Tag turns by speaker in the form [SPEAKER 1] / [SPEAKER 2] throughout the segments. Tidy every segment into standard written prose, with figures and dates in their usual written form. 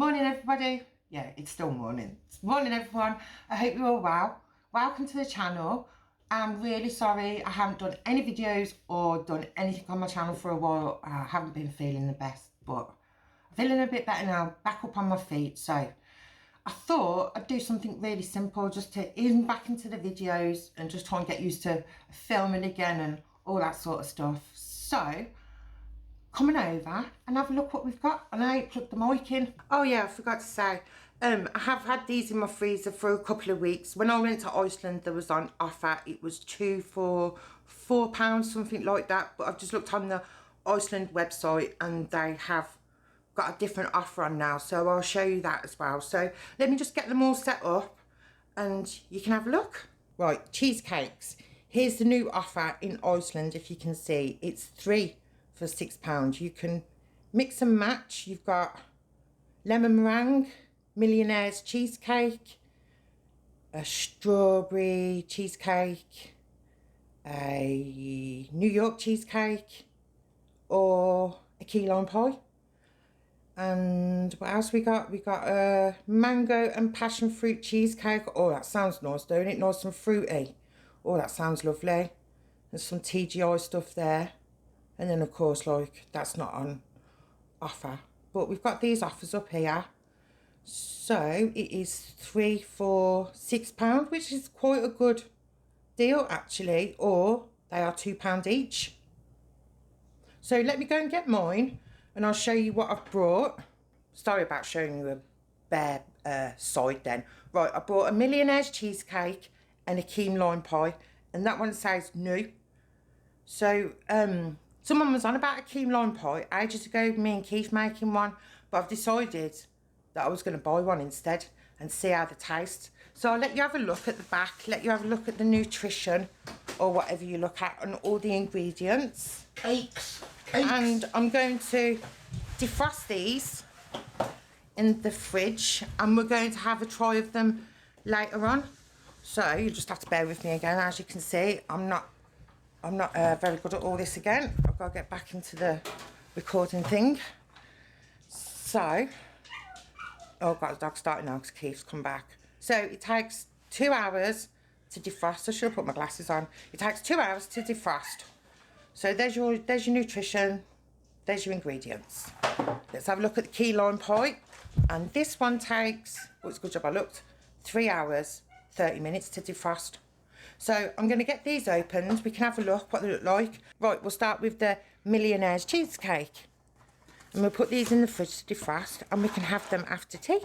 [SPEAKER 1] Morning everybody. Yeah, it's still morning. It's morning everyone. I hope you're all well. Welcome to the channel. I'm really sorry I haven't done any videos or done anything on my channel for a while. I haven't been feeling the best, but I'm feeling a bit better now, back up on my feet. So I thought I'd do something really simple just to ease back into the videos and just try and get used to filming again and all that sort of stuff. So coming over and have a look what we've got. And I plugged the mic in. Oh yeah, I forgot to say, I have had these in my freezer for a couple of weeks. When I went to Iceland, there was on offer. It was 2 for £4, something like that. But I've just looked on the Iceland website and they have got a different offer on now. So I'll show you that as well. So let me just get them all set up and you can have a look. Right, cheesecakes. Here's the new offer in Iceland, if you can see. It's 3 for £6. You can mix and match. You've got lemon meringue, millionaire's cheesecake, a strawberry cheesecake, a New York cheesecake, or a key lime pie. And what else we got? We got a mango and passion fruit cheesecake. Oh, that sounds nice, don't it? Nice and fruity. Oh, that sounds lovely. There's some TGI stuff there. And then, of course, like, that's not on offer. But we've got these offers up here. So, it is 3 for £6, which is quite a good deal, actually. Or, they are £2 each. So, let me go and get mine. And I'll show you what I've brought. Sorry about showing you a bare side then. Right, I brought a millionaire's cheesecake and a key lime pie. And that one says new. So, someone was on about a key lime pie ages ago, me and Keith making one, but I've decided that I was going to buy one instead and see how they taste. So I'll let you have a look at the back, let you have a look at the nutrition or whatever you look at and all the ingredients.
[SPEAKER 2] Cakes.
[SPEAKER 1] And I'm going to defrost these in the fridge and we're going to have a try of them later on. So you just have to bear with me again. As you can see, I'm not very good at all this again. I've got to get back into the recording thing. So, oh, I've got the dog starting now because Keith's come back. So it takes 2 hours to defrost. I should have put my glasses on. It takes 2 hours to defrost. So there's your nutrition. There's your ingredients. Let's have a look at the key lime pie. And this one takes, oh, it's a good job I looked, 3 hours, 30 minutes to defrost. So I'm going to get these opened. We can have a look what they look like. Right, we'll start with the millionaire's cheesecake. And we'll put these in the fridge to defrost and we can have them after tea.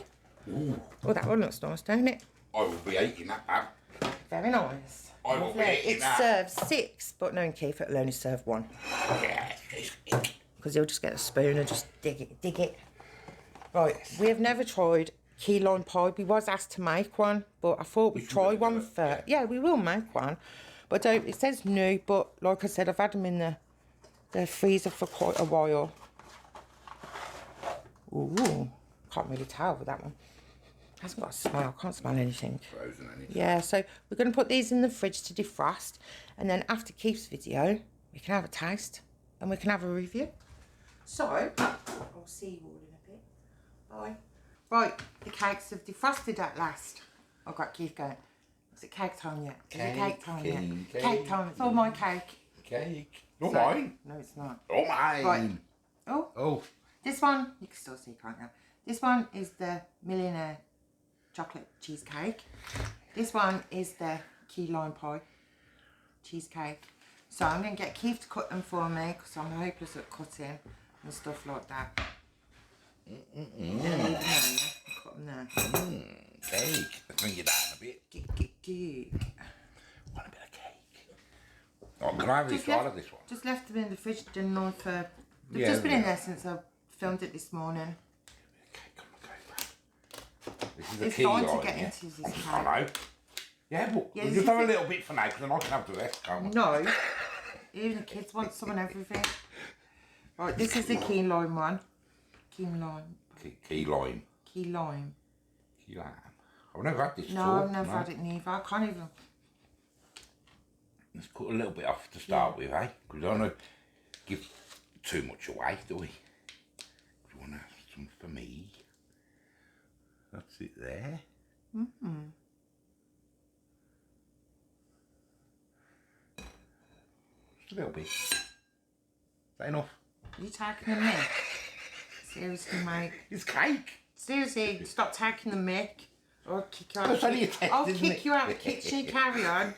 [SPEAKER 2] Ooh.
[SPEAKER 1] Oh, that one looks nice, don't it?
[SPEAKER 2] I will be eating that, Pam.
[SPEAKER 1] Very nice.
[SPEAKER 2] I will be eating
[SPEAKER 1] it
[SPEAKER 2] that.
[SPEAKER 1] serves 6, but knowing Keith, it'll only serve 1.
[SPEAKER 2] Yeah,
[SPEAKER 1] Because he'll just get a spoon and just dig it. Right, we have never tried key lime pie. We was asked to make one, but I thought we'd try one first. Yeah, we will make one. But don't, it says new, but like I said, I've had them in the freezer for quite a while. Ooh, can't really tell with that one. It hasn't got a smell, can't smell anything.
[SPEAKER 2] Frozen anything.
[SPEAKER 1] Yeah, so we're going to put these in the fridge to defrost. And then after Keith's video, we can have a taste and we can have a review. So, I'll see you all in a bit. Bye. Right, the cakes have defrosted at last. I've got Keith going, is it cake time yet? Is it cake time yet? Cake time, it's all my cake.
[SPEAKER 2] Cake. Not mine.
[SPEAKER 1] No, it's not.
[SPEAKER 2] Not mine.
[SPEAKER 1] Right. Oh.
[SPEAKER 2] Oh.
[SPEAKER 1] This one, you can still see, can't you? This one is the millionaire chocolate cheesecake. This one is the key lime pie cheesecake. So I'm going to get Keith to cut them for me because I'm hopeless at cutting and stuff like that. Cut them there.
[SPEAKER 2] Cake. Let's bring it down a bit.
[SPEAKER 1] Cake.
[SPEAKER 2] Want a bit of cake? Oh, can I have this one? This one?
[SPEAKER 1] Just left them in the fridge, didn't know for... They've
[SPEAKER 2] Yeah,
[SPEAKER 1] just been in there since I filmed it this morning.
[SPEAKER 2] Cake on the cake. This is the
[SPEAKER 1] It's
[SPEAKER 2] key
[SPEAKER 1] time
[SPEAKER 2] line,
[SPEAKER 1] to get
[SPEAKER 2] yeah?
[SPEAKER 1] into this cake.
[SPEAKER 2] I know. Yeah, but
[SPEAKER 1] Yeah,
[SPEAKER 2] we'll just have a little bit for now because then I can have the rest, can't we?
[SPEAKER 1] No. Even the kids want some and everything. Right, this is the key lime one. Key lime.
[SPEAKER 2] Key lime.
[SPEAKER 1] Key lime.
[SPEAKER 2] Key lime. I've never had this before.
[SPEAKER 1] No, I've never had it neither. I can't even...
[SPEAKER 2] Let's cut a little bit off to start with, eh? Because we don't want to give too much away, do we? We want to have some for me. Is it there? Just a little bit. Is that enough?
[SPEAKER 1] You taking the mick? Seriously, mate.
[SPEAKER 2] It's cake.
[SPEAKER 1] Seriously, stop taking the mick. Or I'll kick you out.
[SPEAKER 2] That's only a test,
[SPEAKER 1] I'll
[SPEAKER 2] isn't
[SPEAKER 1] kick
[SPEAKER 2] it?
[SPEAKER 1] you out of the kitchen. Carry on.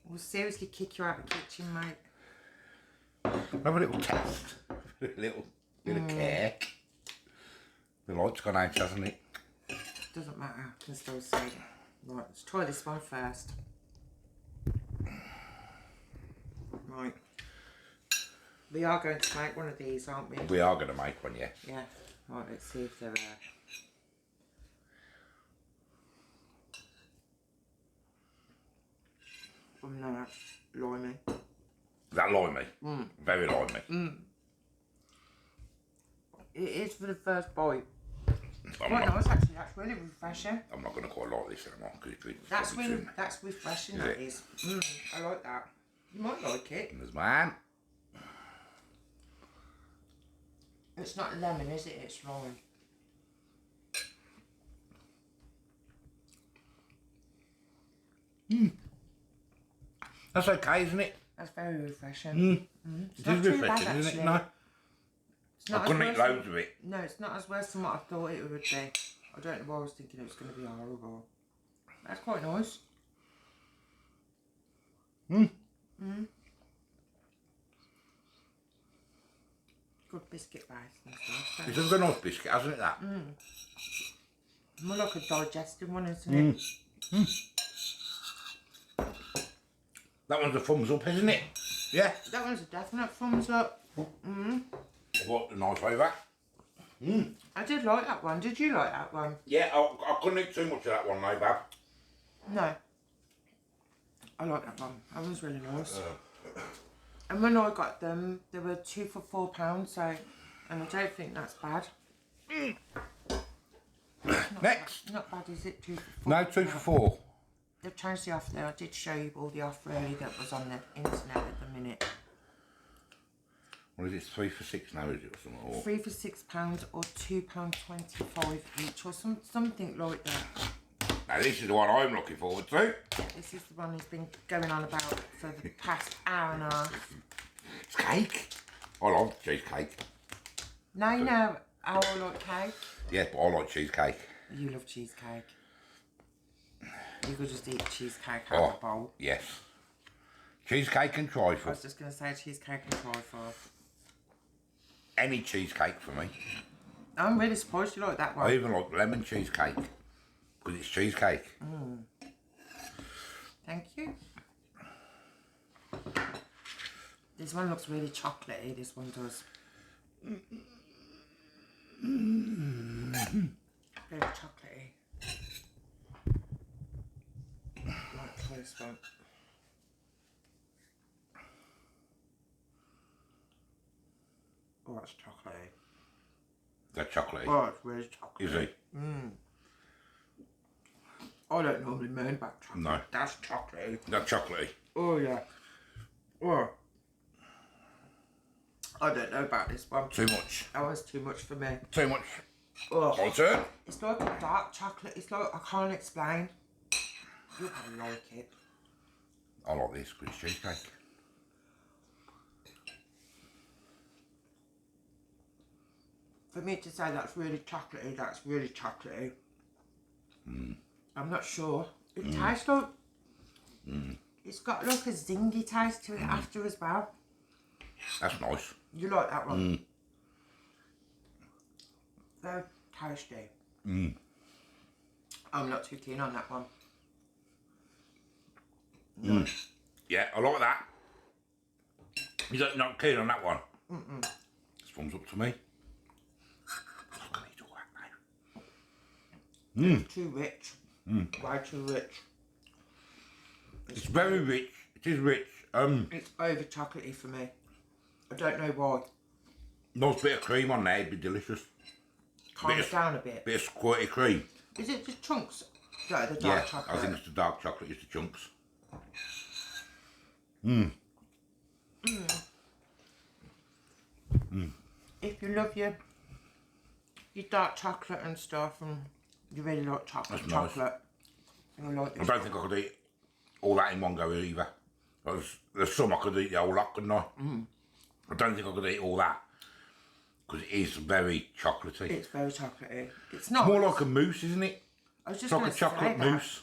[SPEAKER 1] We'll seriously kick you out of the kitchen, mate.
[SPEAKER 2] Have a little test. A little bit of cake. The light's gone out, hasn't it?
[SPEAKER 1] Doesn't matter. I can still see it. Right, let's try this one first. Right. We are going to make one of these, aren't we?
[SPEAKER 2] We are going to make one, yeah.
[SPEAKER 1] Yeah. Right, let's see if they're Oh no, that's limey.
[SPEAKER 2] Is that limey? Very limey.
[SPEAKER 1] It is for the first bite.
[SPEAKER 2] I'm
[SPEAKER 1] Quite
[SPEAKER 2] not,
[SPEAKER 1] nice actually, that's really refreshing.
[SPEAKER 2] I'm not going to quite like this anymore because it's
[SPEAKER 1] That's
[SPEAKER 2] probably
[SPEAKER 1] really,
[SPEAKER 2] too
[SPEAKER 1] that's refreshing,
[SPEAKER 2] Is
[SPEAKER 1] that
[SPEAKER 2] it?
[SPEAKER 1] is. I like that. You might like it.
[SPEAKER 2] There's mine.
[SPEAKER 1] It's not lemon, is it? It's lime.
[SPEAKER 2] That's okay, isn't it?
[SPEAKER 1] That's very refreshing. It's
[SPEAKER 2] It
[SPEAKER 1] not
[SPEAKER 2] is
[SPEAKER 1] too bad,
[SPEAKER 2] refreshing, isn't it?
[SPEAKER 1] actually.
[SPEAKER 2] No.
[SPEAKER 1] It's not
[SPEAKER 2] I
[SPEAKER 1] as
[SPEAKER 2] couldn't eat
[SPEAKER 1] worse
[SPEAKER 2] loads of it.
[SPEAKER 1] No, it's not as worse than what I thought it would be. I don't know why I was thinking it was going to be horrible. That's quite nice. Good biscuit base and stuff.
[SPEAKER 2] It's a good nice biscuit, hasn't it, that?
[SPEAKER 1] More like a digestive one, isn't it?
[SPEAKER 2] That one's a thumbs up, isn't it? Yeah.
[SPEAKER 1] That one's a definite thumbs up.
[SPEAKER 2] What a nice flavour.
[SPEAKER 1] I did like that one. Did you like that one?
[SPEAKER 2] Yeah, I couldn't eat too much of that one, no, Bab.
[SPEAKER 1] No. I like that one. That was really nice. And when I got them, they were 2 for £4, so, and I don't think that's bad.
[SPEAKER 2] Next.
[SPEAKER 1] Not bad, is it? 2 for £4.
[SPEAKER 2] No, 2 for 4.
[SPEAKER 1] They've changed the offer there. I did show you all the offer earlier that was on the internet at the minute.
[SPEAKER 2] What is it, 3 for 6 now, is it, or something? Or...
[SPEAKER 1] 3 for £6 or £2.25 each, or something like that.
[SPEAKER 2] Now, this is the one I'm looking forward to.
[SPEAKER 1] This is the one he's been going on about for the past hour and a half.
[SPEAKER 2] It's cake. I love cheesecake.
[SPEAKER 1] Now you know how I like cake.
[SPEAKER 2] Yeah, but I like cheesecake.
[SPEAKER 1] You love cheesecake. You could just eat cheesecake out of a bowl.
[SPEAKER 2] Yes. Cheesecake and
[SPEAKER 1] I
[SPEAKER 2] trifle.
[SPEAKER 1] was just going to say cheesecake and trifle.
[SPEAKER 2] Any cheesecake for me.
[SPEAKER 1] I'm really surprised you like that
[SPEAKER 2] I
[SPEAKER 1] one.
[SPEAKER 2] even like lemon cheesecake. Because it's cheesecake.
[SPEAKER 1] Thank you. This one looks really chocolatey, this one does. Very chocolatey. Like this one. Oh, that's chocolatey.
[SPEAKER 2] That chocolatey.
[SPEAKER 1] Oh, it's really chocolatey.
[SPEAKER 2] Is it?
[SPEAKER 1] I don't normally moan about chocolate.
[SPEAKER 2] No.
[SPEAKER 1] That's chocolatey.
[SPEAKER 2] That chocolatey.
[SPEAKER 1] Oh, yeah. Oh. I don't know about this one.
[SPEAKER 2] Too much.
[SPEAKER 1] That was too much for me.
[SPEAKER 2] Too much.
[SPEAKER 1] Oh.
[SPEAKER 2] My turn.
[SPEAKER 1] It's like a dark chocolate. It's like, I can't explain. You'll probably like it.
[SPEAKER 2] I like this because it's cheesecake.
[SPEAKER 1] For me to say that's really chocolatey, that's really chocolatey. I'm not sure. It tastes like... It's got like a zingy taste to it after as well.
[SPEAKER 2] That's nice.
[SPEAKER 1] You like that one? Very tasty. I'm not too keen on that one.
[SPEAKER 2] Yeah, I like that. You're not keen on that one? It's thumbs up to me.
[SPEAKER 1] It's too rich. Way too rich.
[SPEAKER 2] It's very rich. It is rich.
[SPEAKER 1] It's over chocolatey for me. I don't know why.
[SPEAKER 2] Nice bit of cream on there, it'd be delicious.
[SPEAKER 1] Calm it down a bit.
[SPEAKER 2] Bit of squirty cream.
[SPEAKER 1] Is it just chunks? No, the dark
[SPEAKER 2] Yeah,
[SPEAKER 1] chocolate.
[SPEAKER 2] I think it's the dark chocolate, it's the chunks.
[SPEAKER 1] If you love your your dark chocolate and stuff, and you really like chocolate.
[SPEAKER 2] That's nice.
[SPEAKER 1] Chocolate. You'll like
[SPEAKER 2] I
[SPEAKER 1] this.
[SPEAKER 2] don't think I could eat all that in one go either. There's some I could eat the whole lot, couldn't I? I don't think I could eat all that. Because it is very chocolatey.
[SPEAKER 1] It's very chocolatey. It's not.
[SPEAKER 2] It's more like a mousse, isn't it?
[SPEAKER 1] I was just
[SPEAKER 2] It's like
[SPEAKER 1] gonna
[SPEAKER 2] a chocolate
[SPEAKER 1] say that.
[SPEAKER 2] mousse.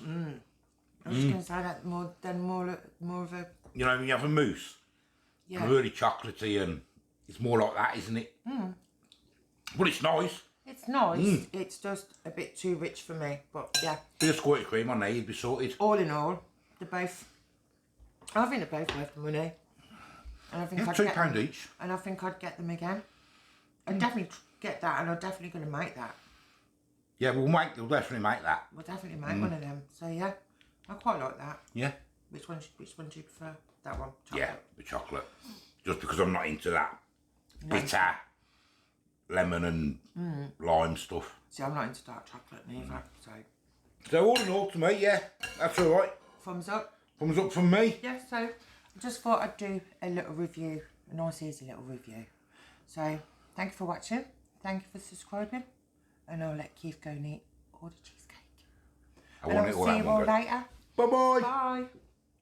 [SPEAKER 1] I was just going to say that more of a...
[SPEAKER 2] You know, when you have a mousse,
[SPEAKER 1] Yeah.
[SPEAKER 2] really chocolatey, and it's more like that, isn't it? But it's nice.
[SPEAKER 1] It's nice. It's just a bit too rich for me, but yeah.
[SPEAKER 2] Bit of squirty cream on there, you'd be sorted.
[SPEAKER 1] All in all, they're both... I think they're both worth the money. And I think
[SPEAKER 2] Yeah,
[SPEAKER 1] I'd
[SPEAKER 2] £2
[SPEAKER 1] get them,
[SPEAKER 2] each.
[SPEAKER 1] and I think I'd get them again. I'd definitely get that, and I'm definitely going to make that.
[SPEAKER 2] Yeah, we'll definitely make that.
[SPEAKER 1] We'll definitely make one of them. So yeah, I quite like that.
[SPEAKER 2] Yeah.
[SPEAKER 1] Which one do you prefer? That one? Chocolate.
[SPEAKER 2] Yeah, the chocolate. Just because I'm not into that bitter lemon and lime stuff.
[SPEAKER 1] See, I'm not into dark chocolate neither, so...
[SPEAKER 2] So all in all, to me, yeah, that's all right.
[SPEAKER 1] Thumbs up.
[SPEAKER 2] Thumbs up from me.
[SPEAKER 1] Yeah, so I just thought I'd do a little review, a nice easy little review. So, thank you for watching, thank you for subscribing, and I'll let Keith go and eat all the cheesecake.
[SPEAKER 2] I want it all
[SPEAKER 1] see
[SPEAKER 2] that
[SPEAKER 1] you all
[SPEAKER 2] one go.
[SPEAKER 1] later.
[SPEAKER 2] Bye-bye.
[SPEAKER 1] Bye.